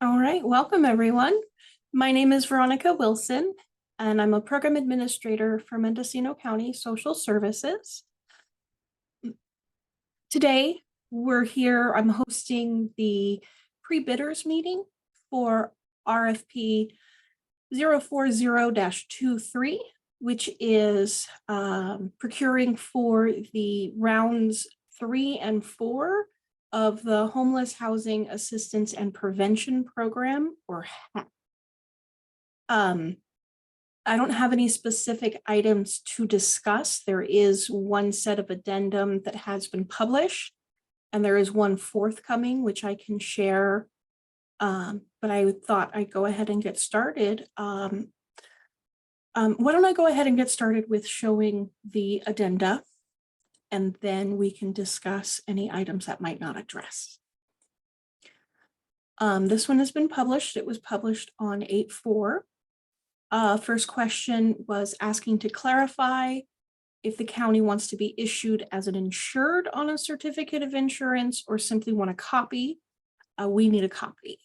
All right, welcome everyone. My name is Veronica Wilson, and I'm a program administrator for Mendocino County Social Services. Today, we're here, I'm hosting the pre-bidders meeting for RFP 040-23, which is procuring for the rounds 3 and 4 of the Homeless Housing Assistance and Prevention Program, or HAP. I don't have any specific items to discuss. There is one set of addendum that has been published, and there is one forthcoming, which I can share. But I thought I'd go ahead and get started. Why don't I go ahead and get started with showing the addenda, and then we can discuss any items that might not address. This one has been published. It was published on 8/4. First question was asking to clarify if the county wants to be issued as an insured on a certificate of insurance or simply want a copy. We need a copy.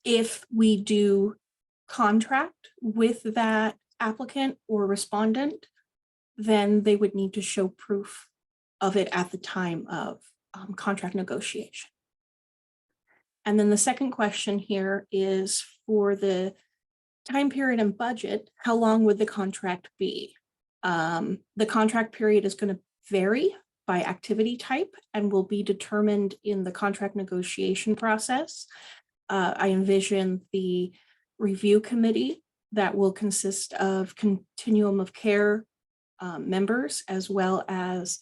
If we do contract with that applicant or respondent, then they would need to show proof of it at the time of contract negotiation. And then the second question here is for the time period and budget, how long would the contract be? The contract period is going to vary by activity type and will be determined in the contract negotiation process. I envision the review committee that will consist of continuum of care members, as well as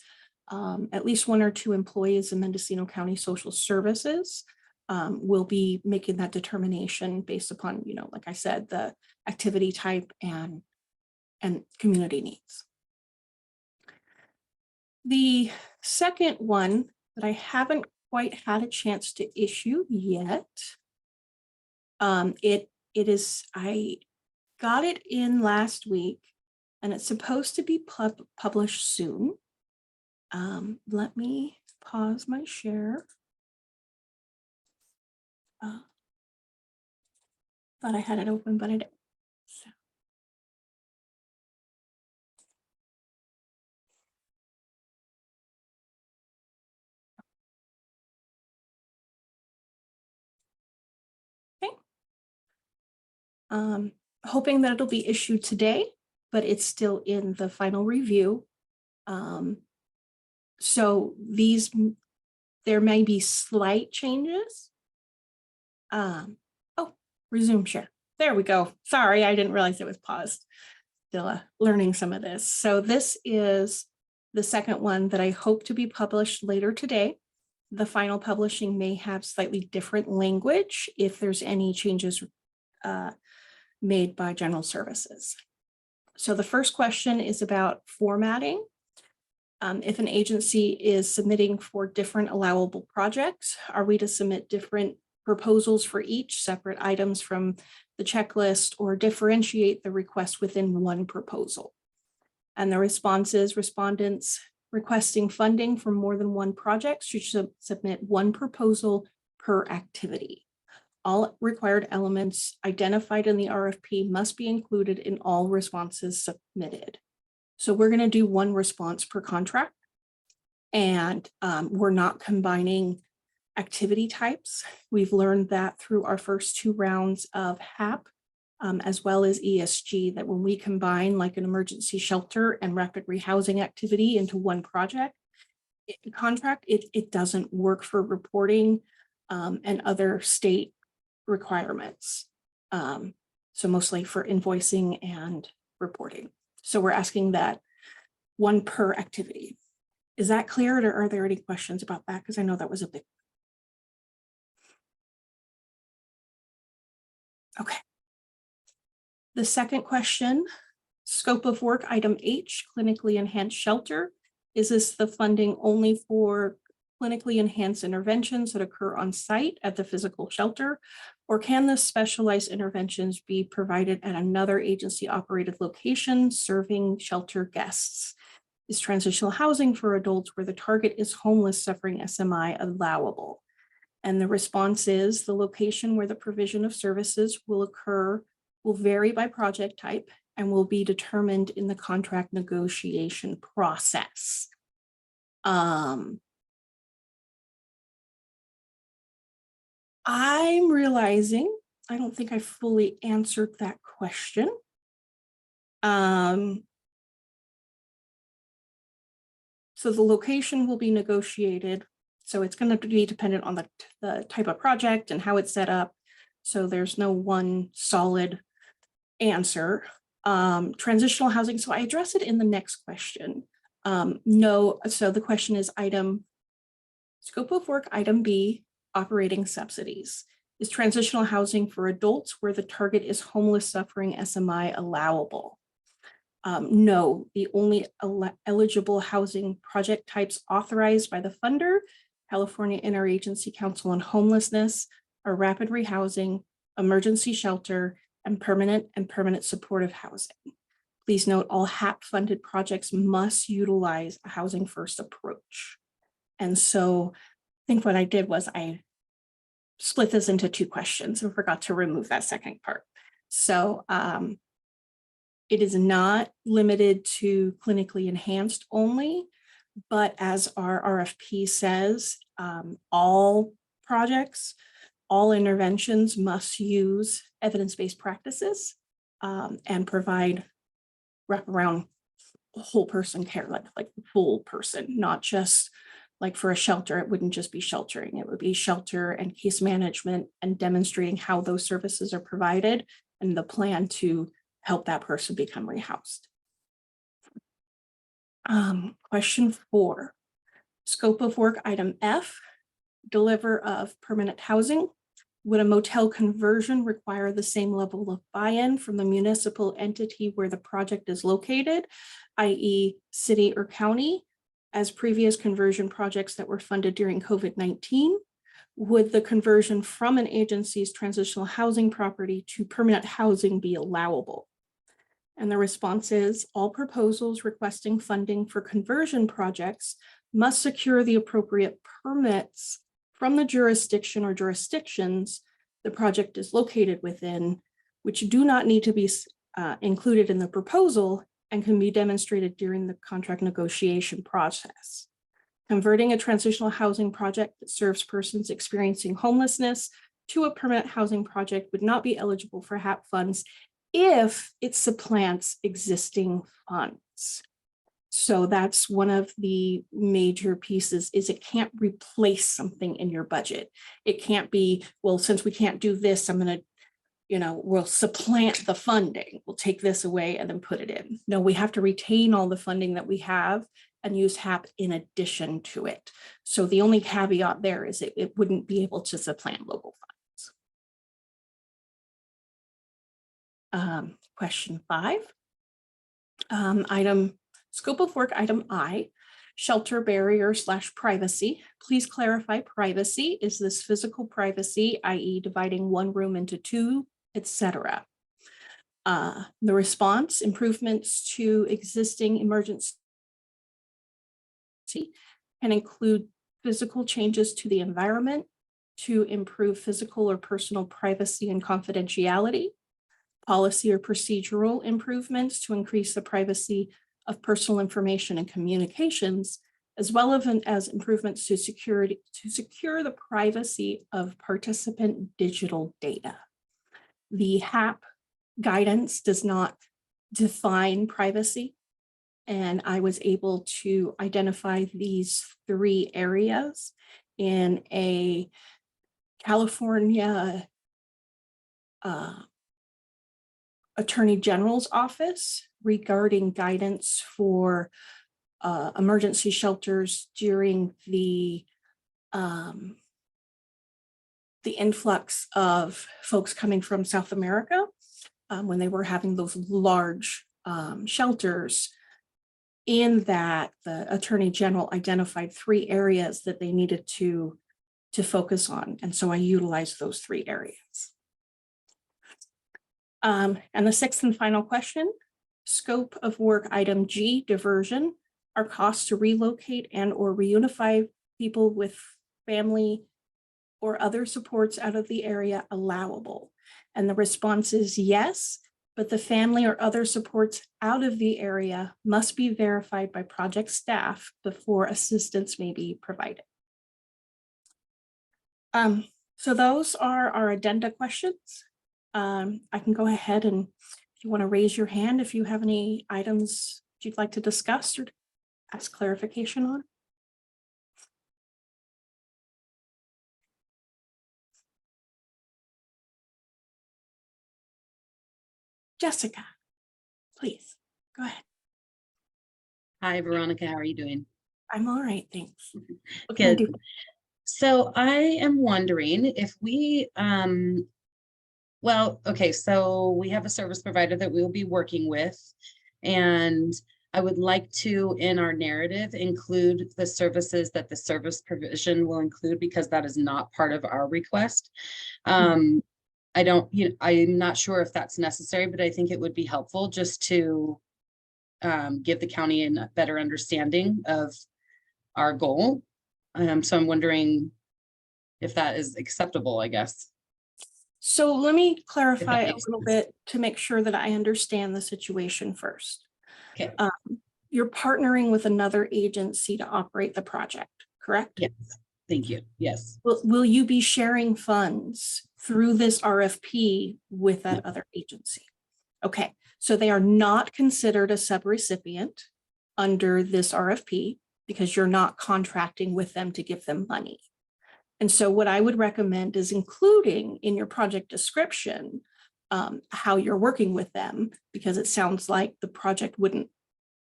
at least 1 or 2 employees in Mendocino County Social Services will be making that determination based upon, like I said, the activity type and community needs. The second one that I haven't quite had a chance to issue yet, it is, I got it in last week and it's supposed to be published soon. Let me pause my share. Thought I had it open, but I didn't. So. Okay. Hoping that it'll be issued today, but it's still in the final review. So there may be slight changes. Oh, resume share. There we go. Sorry, I didn't realize it was paused. Still learning some of this. So this is the second one that I hope to be published later today. The final publishing may have slightly different language if there's any changes made by General Services. So the first question is about formatting. If an agency is submitting for different allowable projects, are we to submit different proposals for each, separate items from the checklist, or differentiate the request within one proposal? And the response is respondents requesting funding for more than one project should submit one proposal per activity. All required elements identified in the RFP must be included in all responses submitted. So we're going to do one response per contract, and we're not combining activity types. We've learned that through our first 2 rounds of HAP, as well as ESG, that when we combine like an emergency shelter and rapid rehousing activity into one contract, it doesn't work for reporting and other state requirements. So mostly for invoicing and reporting. So we're asking that one per activity. Is that clear, or are there any questions about that? Because I know that was a big. Okay. The second question, scope of work, item H, clinically enhanced shelter. Is this the funding only for clinically enhanced interventions that occur on site at the physical shelter, or can the specialized interventions be provided at another agency operated location serving shelter guests? Is transitional housing for adults where the target is homeless suffering SMI allowable? And the response is the location where the provision of services will occur will vary by project type and will be determined in the contract negotiation process. I'm realizing I don't think I fully answered that question. So the location will be negotiated. So it's going to be dependent on the type of project and how it's set up. So there's no one solid answer. Transitional housing. So I address it in the next question. No. So the question is scope of work, item B, operating subsidies. Is transitional housing for adults where the target is homeless suffering SMI allowable? No, the only eligible housing project types authorized by the funder, California Interagency Council on Homelessness, are rapid rehousing, emergency shelter, and permanent supportive housing. Please note all HAP funded projects must utilize a housing first approach. And so I think what I did was I split this into two questions and forgot to remove that second part. So it is not limited to clinically enhanced only, but as our RFP says, all projects, all interventions must use evidence-based practices and provide wraparound whole person care, like full person, not just like for a shelter. It wouldn't just be sheltering. It would be shelter and case management and demonstrating how those services are provided and the plan to help that person become rehoused. Question 4, scope of work, item F, deliver of permanent housing. Would a motel conversion require the same level of buy-in from the municipal entity where the project is located, i.e. city or county, as previous conversion projects that were funded during COVID-19? Would the conversion from an agency's transitional housing property to permanent housing be allowable? And the response is all proposals requesting funding for conversion projects must secure the appropriate permits from the jurisdiction or jurisdictions the project is located within, which do not need to be included in the proposal and can be demonstrated during the contract negotiation process. Converting a transitional housing project that serves persons experiencing homelessness to a permanent housing project would not be eligible for HAP funds if it supplants existing funds. So that's one of the major pieces is it can't replace something in your budget. It can't be, well, since we can't do this, I'm going to, we'll supplant the funding. We'll take this away and then put it in. No, we have to retain all the funding that we have and use HAP in addition to it. So the only caveat there is it wouldn't be able to supplant local funds. Question 5, scope of work, item I, shelter barrier / privacy. Please clarify privacy. Is this physical privacy, i.e. dividing one room into two, etc.? The response, improvements to existing emergency can include physical changes to the environment to improve physical or personal privacy and confidentiality, policy or procedural improvements to increase the privacy of personal information and communications, as well as improvements to security to secure the privacy of participant digital data. The HAP guidance does not define privacy, and I was able to identify these 3 areas in a California Attorney General's office regarding guidance for emergency shelters during the influx of folks coming from South America when they were having those large shelters. In that, the Attorney General identified 3 areas that they needed to focus on. And so I utilized those 3 areas. And the 6th and final question, scope of work, item G, diversion. Are costs to relocate and or reunify people with family or other supports out of the area allowable? And the response is yes, but the family or other supports out of the area must be verified by project staff before assistance may be provided. So those are our addenda questions. I can go ahead and if you want to raise your hand, if you have any items you'd like to discuss or ask clarification on. Jessica, please go ahead. Hi, Veronica. How are you doing? I'm all right, thanks. What can I Good. do? So I am wondering if we, well, okay, so we have a service provider that we'll be working with, and I would like to, in our narrative, include the services that the service provision will include, because that is not part of our request. I don't, I'm not sure if that's necessary, but I think it would be helpful just to give the county a better understanding of our goal. So I'm wondering if that is acceptable, I guess. So let me clarify a makes little sense. bit to make sure that I understand the situation first. Okay. You're partnering with another agency to operate the project, correct? Yes. Thank you. Yes. Will you be sharing funds through this RFP with that other agency? Okay, so they are not considered a subrecipient under this RFP because you're not contracting with them to give them money. And so what I would recommend is including in your project description how you're working with them, because it sounds like the project wouldn't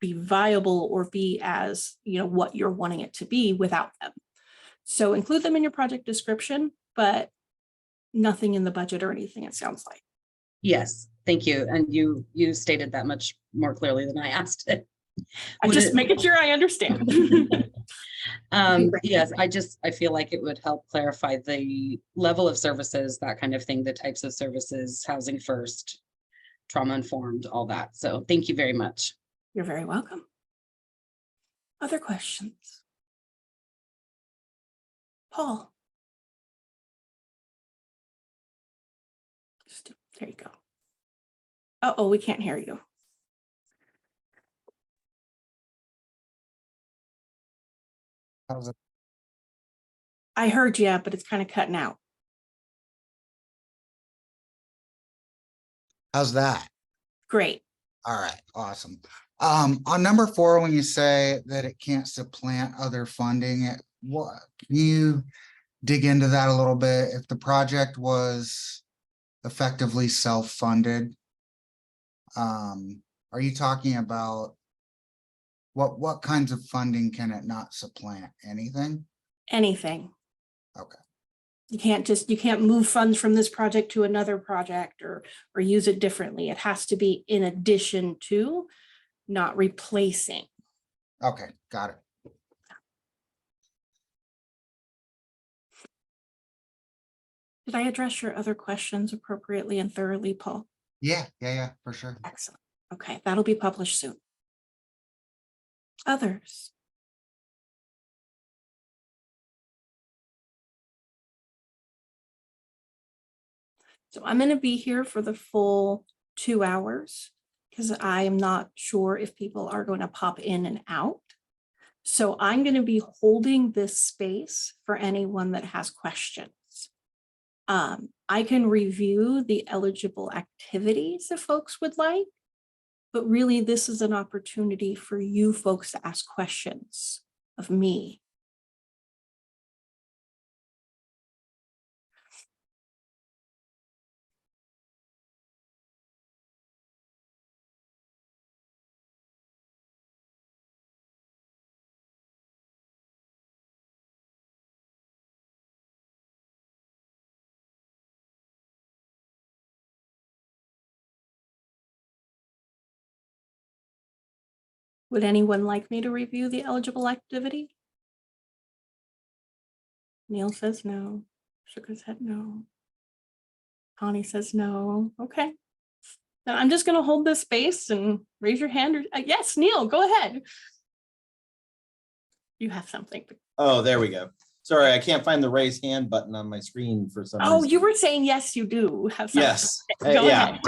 be viable or be as, what you're wanting it to be without them. So include them in your project description, but nothing in the budget or anything, it sounds like. Yes. Thank you. And you stated that much more clearly than I asked it. I'm just making sure I understand. Yes, I feel like it would help clarify the level of services, that kind of thing, the types of services, housing first, trauma informed, all that. So thank you very much. You're very welcome. Other questions? Paul. There you go. Uh-oh, we can't hear you. How's it? I heard you, but it's kind of cutting out. How's that? Great. All right, awesome. On number 4, when you say that it can't supplant other funding, what can you dig into that a little bit? If the project was effectively self-funded, are you talking about what kinds of funding can it not supplant? Anything? Anything. Okay. You can't move funds from this project to another project or use it differently. It has to be in addition to, not replacing. Okay, got it. Did I address your other questions appropriately and thoroughly, Paul? Yeah, for sure. Excellent. Okay, that'll be published soon. Others? So I'm going to be here for the full 2 hours because I am not sure if people are going to pop in and out. So I'm going to be holding this space for anyone that has questions. I can review the eligible activities if folks would like, but really this is an opportunity for you folks to ask questions of me. Would anyone like me to review the eligible activity? Neil says no. Shook his head no. Connie says no. Okay. Then I'm just going to hold this space and raise your hand. Or, yes, Neil, go ahead. You have something. Oh, there we go. Sorry, I can't find the raise hand button on my screen for some Oh, reason. you were saying, yes, you do have something. Yes. Go Yeah.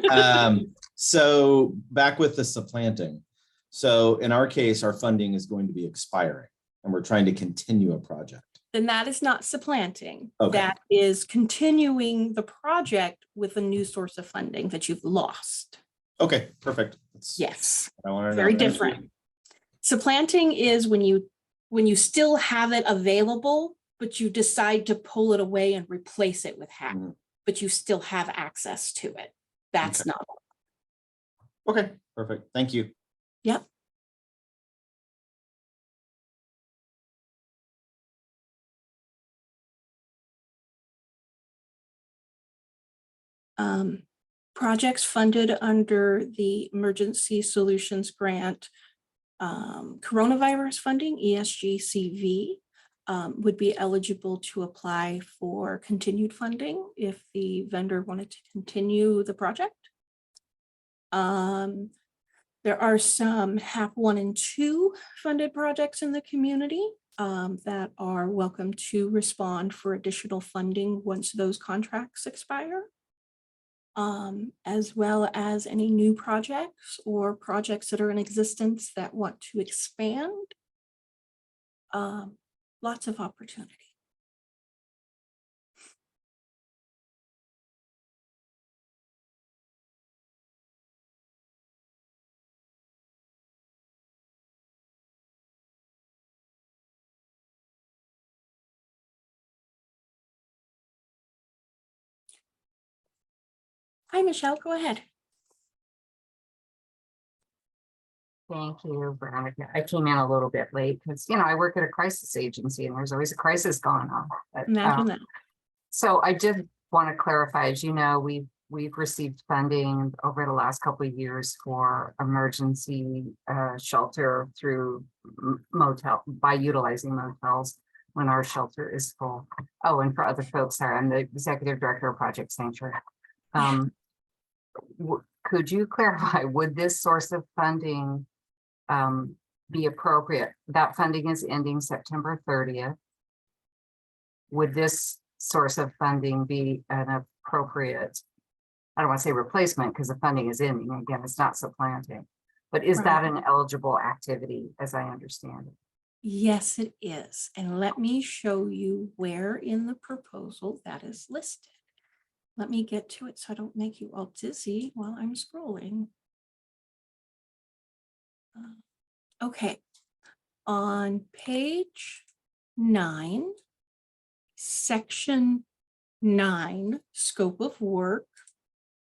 ahead. So back with the supplanting. So in our case, our funding is going to be expiring and we're trying to continue a project. Then that is not supplanting. Okay. That is continuing the project with a new source of funding that you've lost. Okay, perfect. That's Yes, what I wanted to know. very Thank you. different. Supplanting is when you still have it available, but you decide to pull it away and replace it with HAP, but you still have access to it. That's Okay. not. Okay, perfect. Thank you. Yep. Projects funded under the Emergency Solutions Grant, coronavirus funding, ESGCV, would be eligible to apply for continued funding if the vendor wanted to continue the project. There are some HAP 1 and 2 funded projects in the community that are welcome to respond for additional funding once those contracts expire, as well as any new projects or projects that are in existence that want to expand. Lots of opportunity. Hi, Michelle, go ahead. Thank you, Veronica. I came in a little bit late because, I work at a crisis agency and there's always a crisis going on. But, Imagine that. so I did want to clarify, as you know, we've received funding over the last couple of years for emergency shelter through motel by utilizing motels when our shelter is full. Oh, and for other folks, sorry, I'm the executive director of Project Sanctuary. Could you clarify, would this source of funding be appropriate? That funding is ending September 30th. Would this source of funding be an appropriate, I don't want to say replacement because the funding is ending. Again, it's not supplanting, but is that an eligible activity as I understand it? Yes, it is. And let me show you where in the proposal that is listed. Let me get to it so I don't make you all dizzy while I'm scrolling. Okay, on page 9, section 9, scope of work.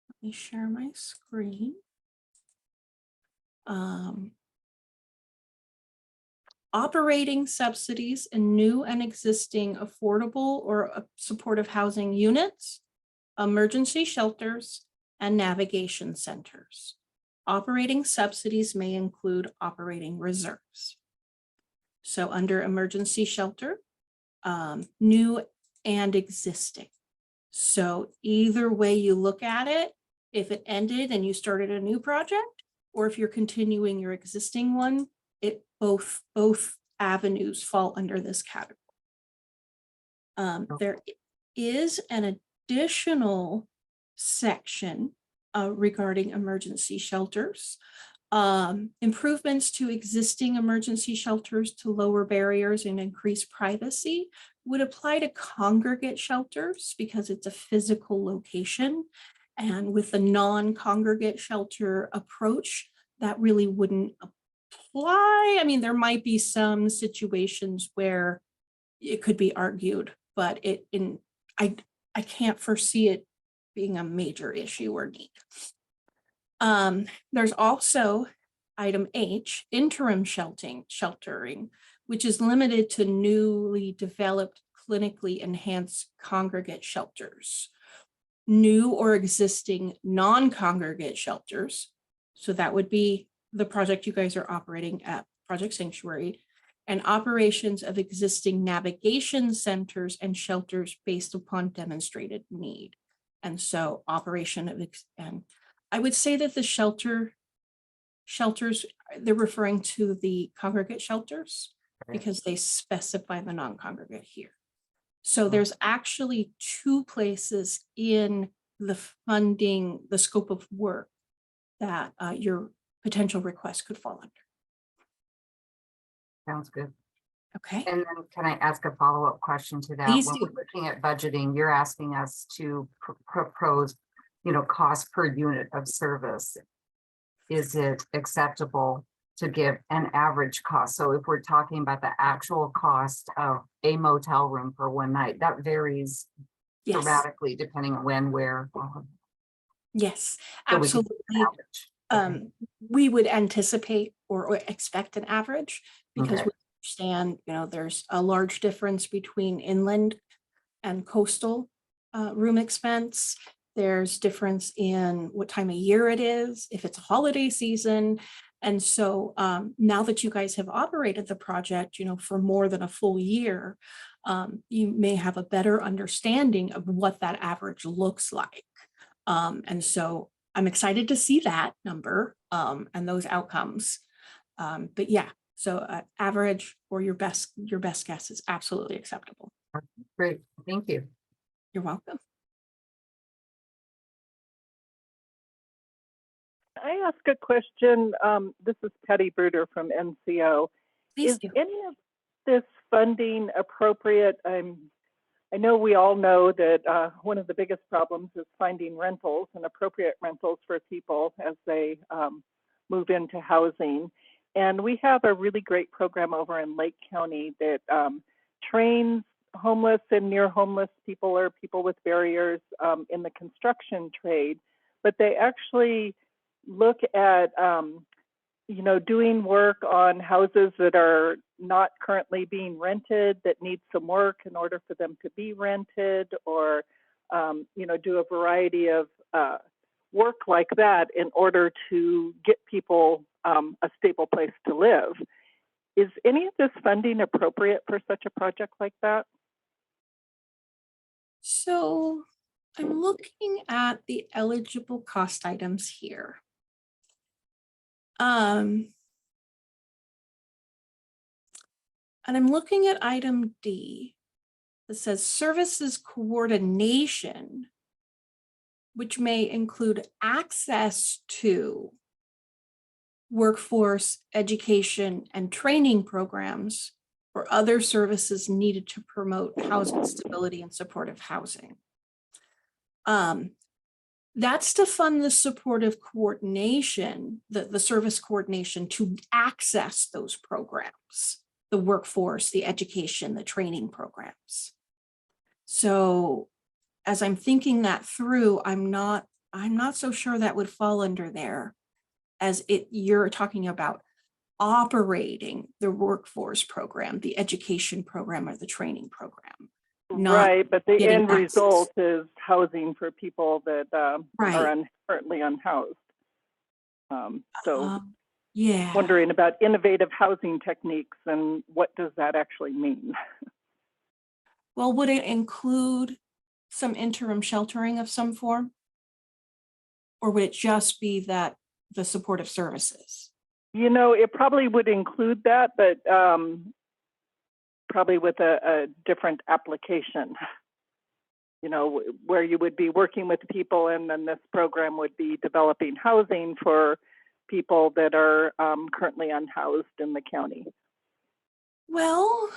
Let me share my screen. Operating subsidies in new and existing affordable or supportive housing units, emergency shelters, and navigation centers. Operating subsidies may include operating reserves. So under emergency shelter, new and existing. So either way you look at it, if it ended and you started a new project, or if you're continuing your existing one, both avenues fall under this category. There is an additional section regarding emergency shelters. Improvements to existing emergency shelters to lower barriers and increase privacy would apply to congregate shelters because it's a physical location. And with the non-congregate shelter approach, that really wouldn't apply. I mean, there might be some situations where it could be argued, but I can't foresee it being a major issue or need. There's also item H, interim sheltering, which is limited to newly developed clinically enhanced congregate shelters, new or existing non-congregate shelters. So that would be the project you guys are operating at Project Sanctuary, and operations of existing navigation centers and shelters based upon demonstrated need. And so operation of, and I would say that the shelters, they're referring to the congregate shelters. because they specify the non-congregate here. So there's actually two places in the funding, the scope of work that your potential request could fall under. Sounds good. Okay, And then can I ask a follow-up question to that? Please When do. we're looking at budgeting, you're asking us to propose, cost per unit of service. Is it acceptable to give an average cost? So if we're talking about the actual cost of a motel room for one night, that varies yes, dramatically depending on when, where. yes, So we can do an absolutely. average. We would anticipate or expect an average because Okay. we understand, there's a large difference between inland and coastal room expense. There's difference in what time of year it is, if it's a holiday season. And so now that you guys have operated the project, for more than a full year, you may have a better understanding of what that average looks like. And so I'm excited to see that number and those outcomes. But yeah, so average or your best guess is absolutely acceptable. Great, thank you. You're welcome. I ask a question? This is Patty Bruder from NCO. Please Is do. any of this funding appropriate? I know we all know that one of the biggest problems is finding rentals and appropriate rentals for people as they move into housing. And we have a really great program over in Lake County that trains homeless and near homeless people or people with barriers in the construction trade, but they actually look at doing work on houses that are not currently being rented that need some work in order for them to be rented, or do a variety of work like that in order to get people a stable place to live. Is any of this funding appropriate for such a project like that? So I'm looking at the eligible cost items here. And I'm looking at item D that says services coordination, which may include access to workforce, education, and training programs or other services needed to promote housing stability and supportive housing. That's to fund the supportive coordination, the service coordination to access those programs, the workforce, the education, the training programs. So as I'm thinking that through, I'm not so sure that would fall under there, as you're talking about operating the workforce program, the education program, or the training program. Right, but the getting end access. result is housing for people that Right. are currently unhoused. So Yeah. wondering about innovative housing techniques and what does that actually mean? Well, would it include some interim sheltering of some form? Or would it just be that the supportive services? It probably would include that, but probably with a different application. Where you would be working with people, and then this program would be developing housing for people that are currently unhoused in the county. Well,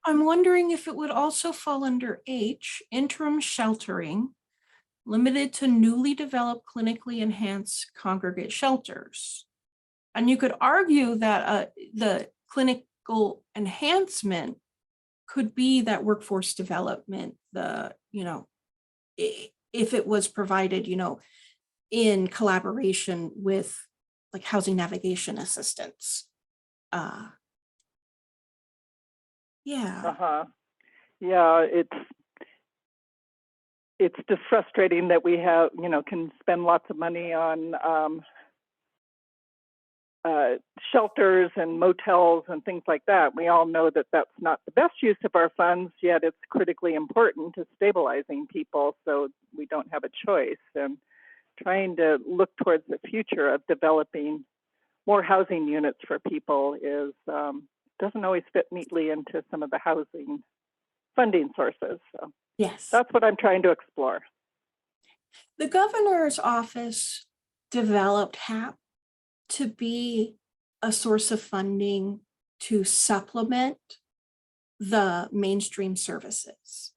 I'm wondering if it would also fall under H, interim sheltering, limited to newly developed clinically enhanced congregate shelters. And you could argue that the clinical enhancement could be that workforce development, if it was provided, in collaboration with like housing navigation assistance. Yeah. Yeah, it's just frustrating that we have, can spend lots of money on shelters and motels and things like that. We all know that that's not the best use of our funds, yet it's critically important to stabilizing people, so we don't have a choice. And trying to look towards the future of developing more housing units for people is doesn't always fit neatly into some of the housing funding sources. So Yes. that's what I'm trying to explore. The governor's office developed HAP to be a source of funding to supplement the mainstream services.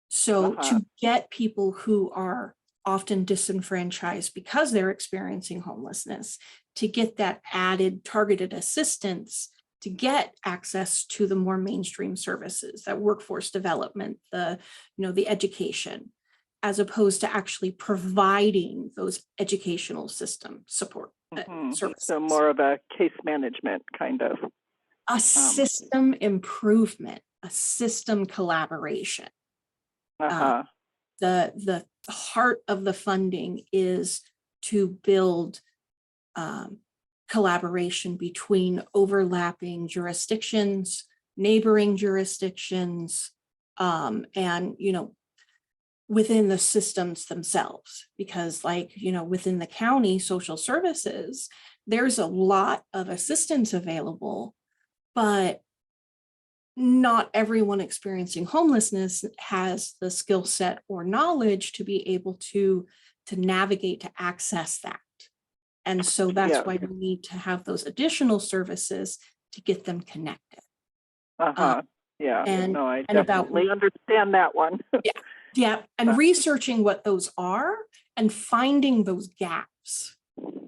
So Uh-huh. to get people who are often disenfranchised because they're experiencing homelessness, to get that added targeted assistance to get access to the more mainstream services, that workforce development, the education, as opposed to actually providing those educational system support services. So more of a case management kind of. A system improvement, a system collaboration. Uh-huh. The heart of the funding is to build collaboration between overlapping jurisdictions, neighboring jurisdictions, and within the systems themselves. Because within the county social services, there's a lot of assistance available, but not everyone experiencing homelessness has the skill set or knowledge to be able to navigate, to access that. And so that's why we need to have those additional services to get them connected. Uh-huh. Yeah. and- no, I and about- definitely understand that one. Yeah, and researching what those are and finding those gaps,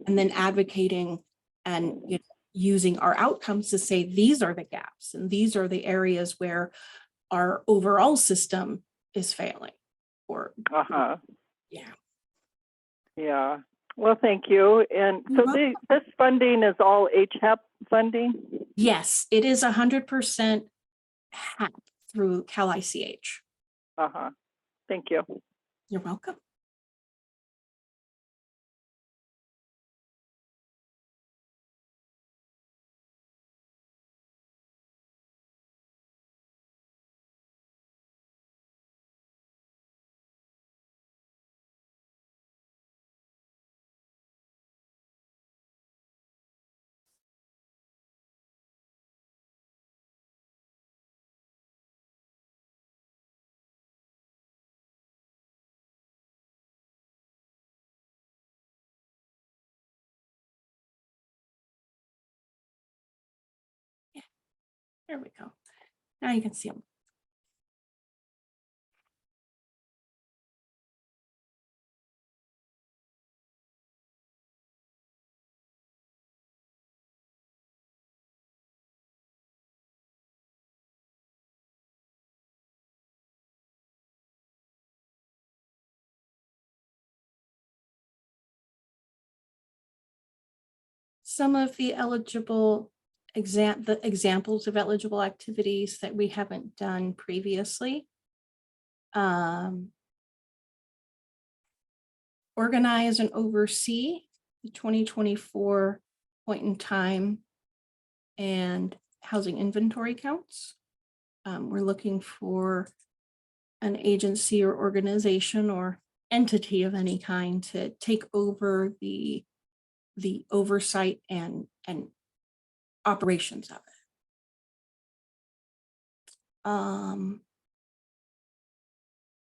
and then advocating and using our outcomes to say these are the gaps and these are the areas where our overall system is failing. Or Uh-huh. yeah. Yeah. Well, thank you. And so You're this funding is all HAP funding? Yes, it is 100% HAP through Cal ICH. Uh-huh. Thank you. You're welcome. There we go. Now you can see them. Some of the examples of eligible activities that we haven't done previously. Organize and oversee the 2024 point in time and housing inventory counts. We're looking for an agency or organization or entity of any kind to take over the oversight and operations of it.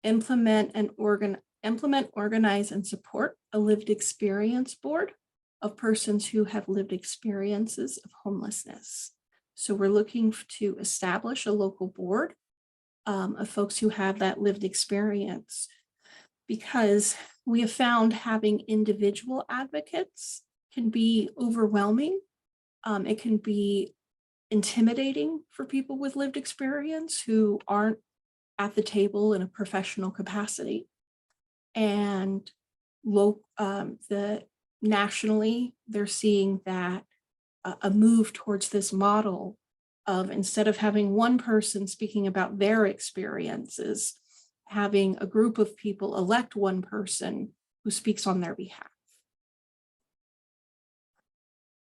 Implement, organize, and support a lived experience board of persons who have lived experiences of homelessness. So we're looking to establish a local board of folks who have that lived experience, because we have found having individual advocates can be overwhelming. It can be intimidating for people with lived experience who aren't at the table in a professional capacity. And nationally, they're seeing that a move towards this model of, instead of having one person speaking about their experiences, having a group of people elect one person who speaks on their behalf.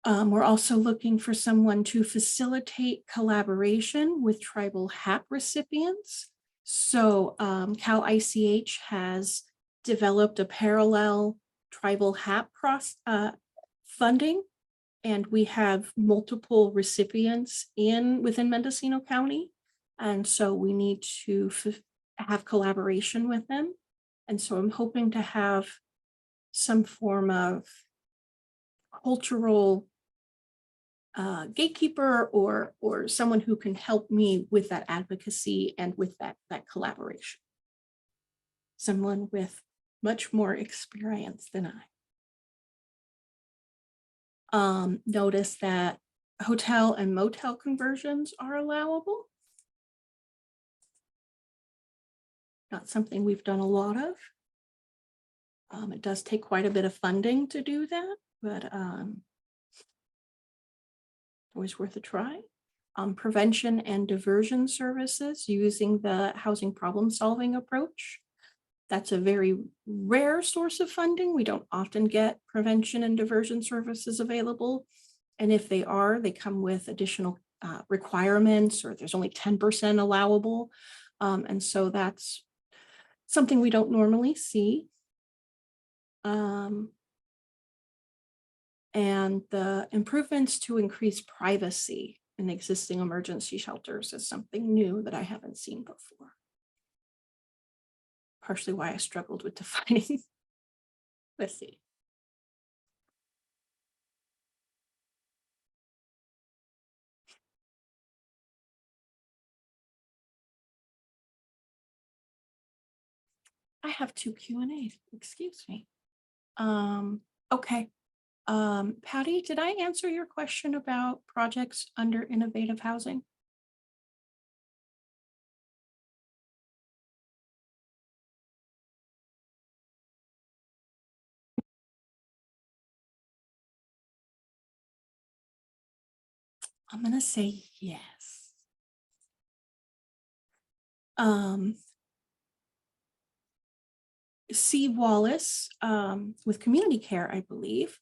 We're also looking for someone to facilitate collaboration with tribal HAP recipients. So Cal ICH has developed a parallel tribal HAP funding, And we have multiple recipients within Mendocino County. And so we need to have collaboration with them. And so I'm hoping to have some form of cultural gatekeeper or someone who can help me with that advocacy and with that collaboration. Someone with much more experience than I. Notice that hotel and motel conversions are allowable. Not something we've done a lot of. It does take quite a bit of funding to do that, but always worth a try. Prevention and diversion services using the housing problem solving approach. That's a very rare source of funding. We don't often get prevention and diversion services available. And if they are, they come with additional requirements, or there's only 10% allowable. And so that's something we don't normally see. And the improvements to increase privacy in existing emergency shelters is something new that I haven't seen before. Partially why I struggled with defining. Let's see. I have 2 Q&As, excuse me. Okay. Patty, did I answer your question about projects under innovative housing? I'm gonna say yes. C. Wallace with Community Care, I believe,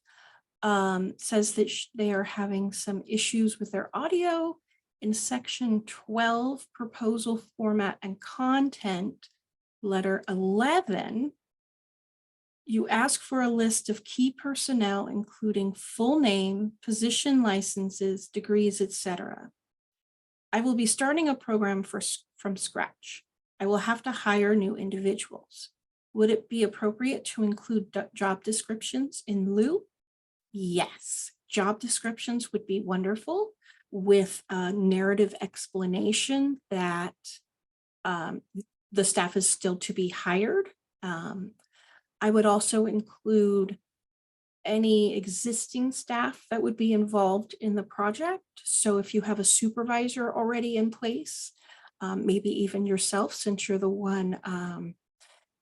says that they are having some issues with their audio. In section 12, proposal format and content, letter 11, you ask for a list of key personnel, including full name, position licenses, degrees, etc. I will be starting a program from scratch. I will have to hire new individuals. Would it be appropriate to include job descriptions in lieu? Yes, job descriptions would be wonderful, with a narrative explanation that the staff is still to be hired. I would also include any existing staff that would be involved in the project. So if you have a supervisor already in place, maybe even yourself, since you're the one,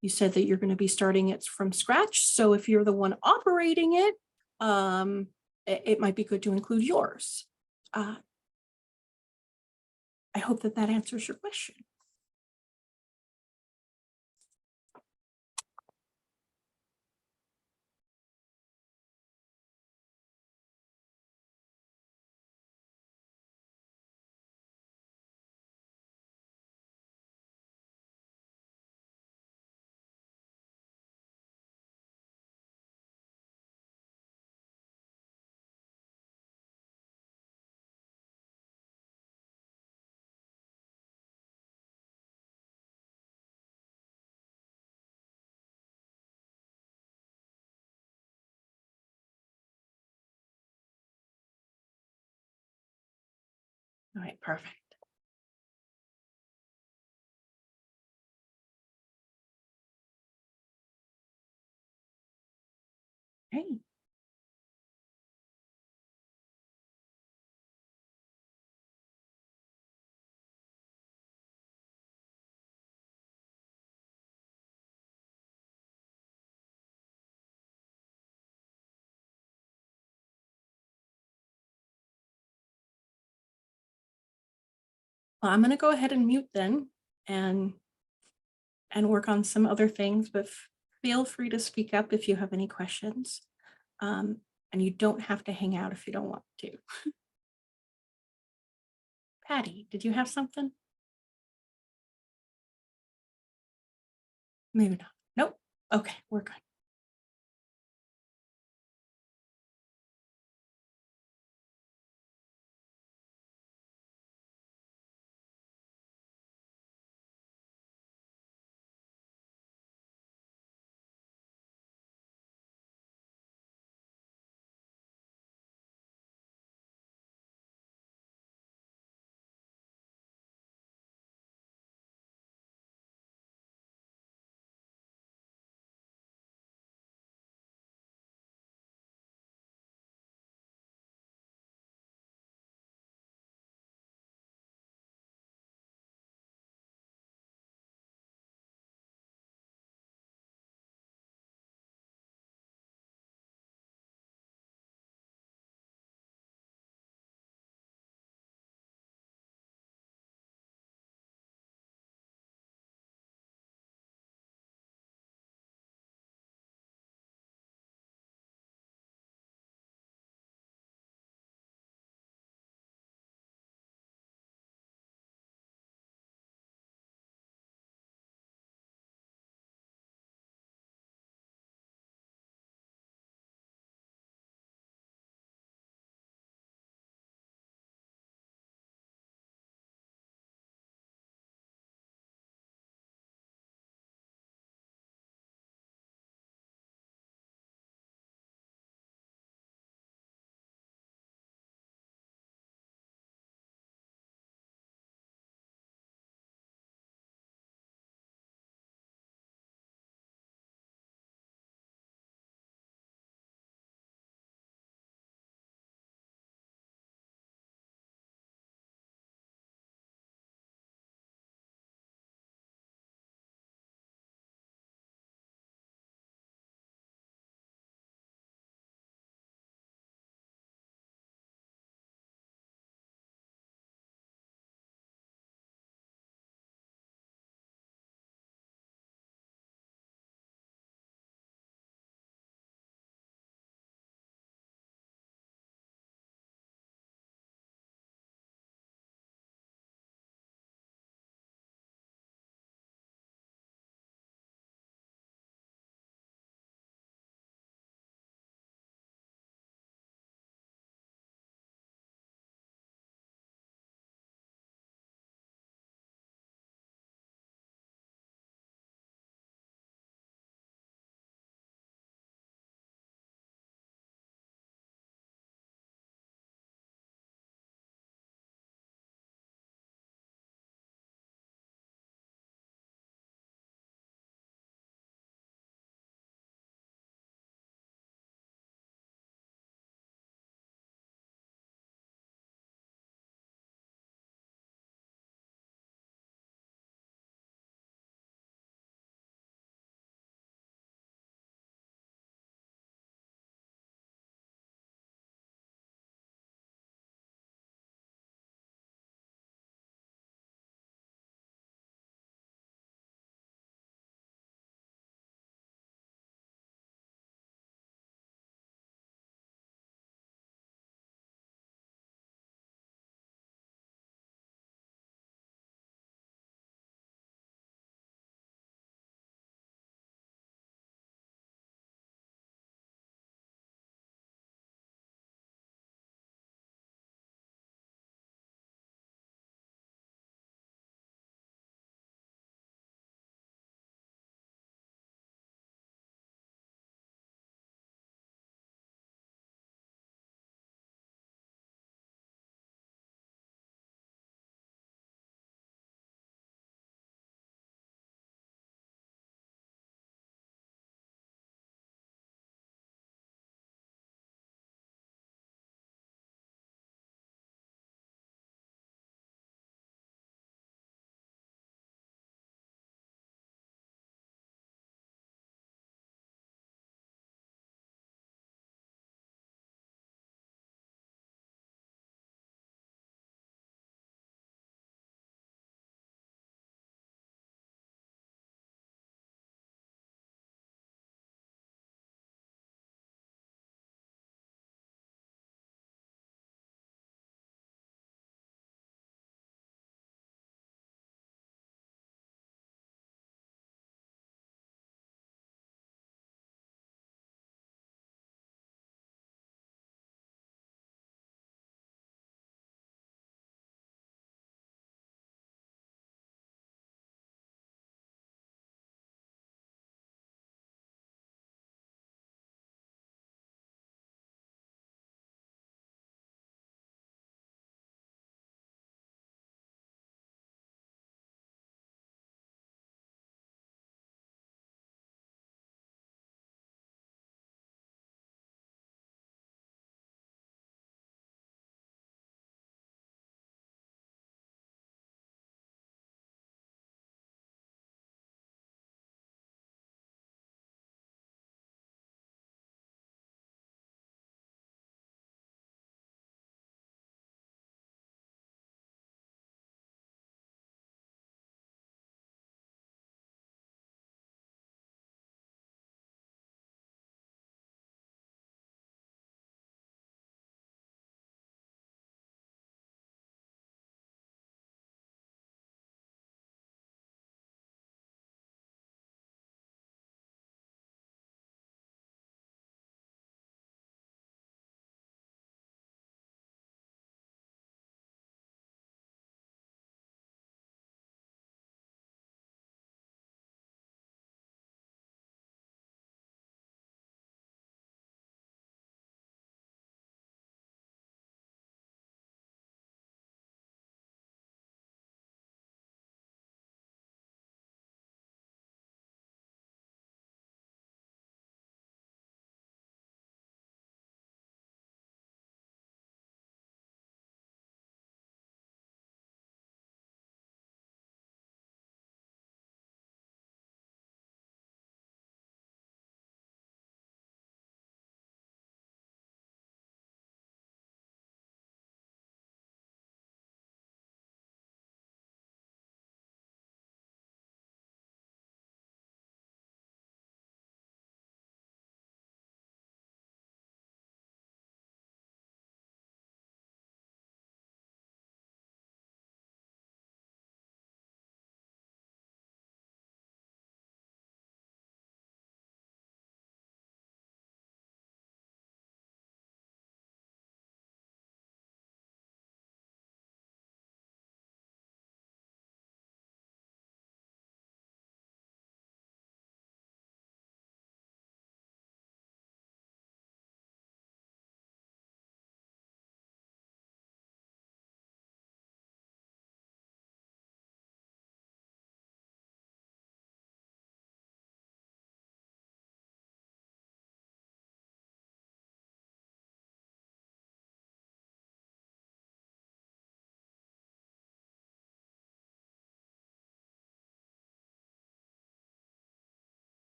you said that you're going to be starting it from scratch. So if you're the one operating it, it might be good to include yours. I hope that answers your question. All right, perfect. Okay. Well, I'm going to go ahead and mute then and work on some other things, but feel free to speak up if you have any questions. And you don't have to hang out if you don't want to. Patty, did you have something? Maybe not. Nope. Okay, we're good.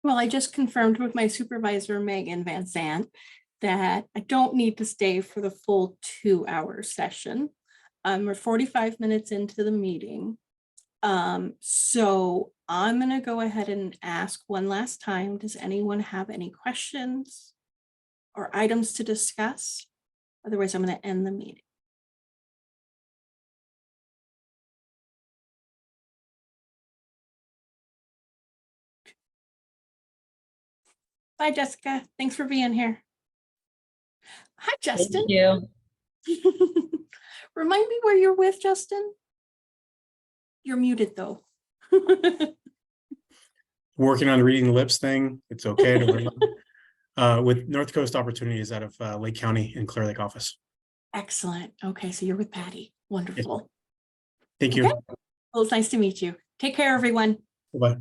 Well, I just confirmed with my supervisor, Megan Van Zandt, that I don't need to stay for the full 2-hour session. We're 45 minutes into the meeting. So I'm gonna go ahead and ask one last time, does anyone have any questions or items to discuss? Otherwise, I'm gonna end the meeting. Bye, Jessica. Thanks for being here. Hi, Justin. you. Remind me where you're with, Justin. You're muted though. Working on the reading the lips thing. It's okay to learn. With North Coast Opportunities out of Lake County and Clear Lake office. Excellent. Okay, so you're with Patty. Wonderful. Thank you. Okay. Well, it's nice to meet you. Take care, everyone. Bye-bye.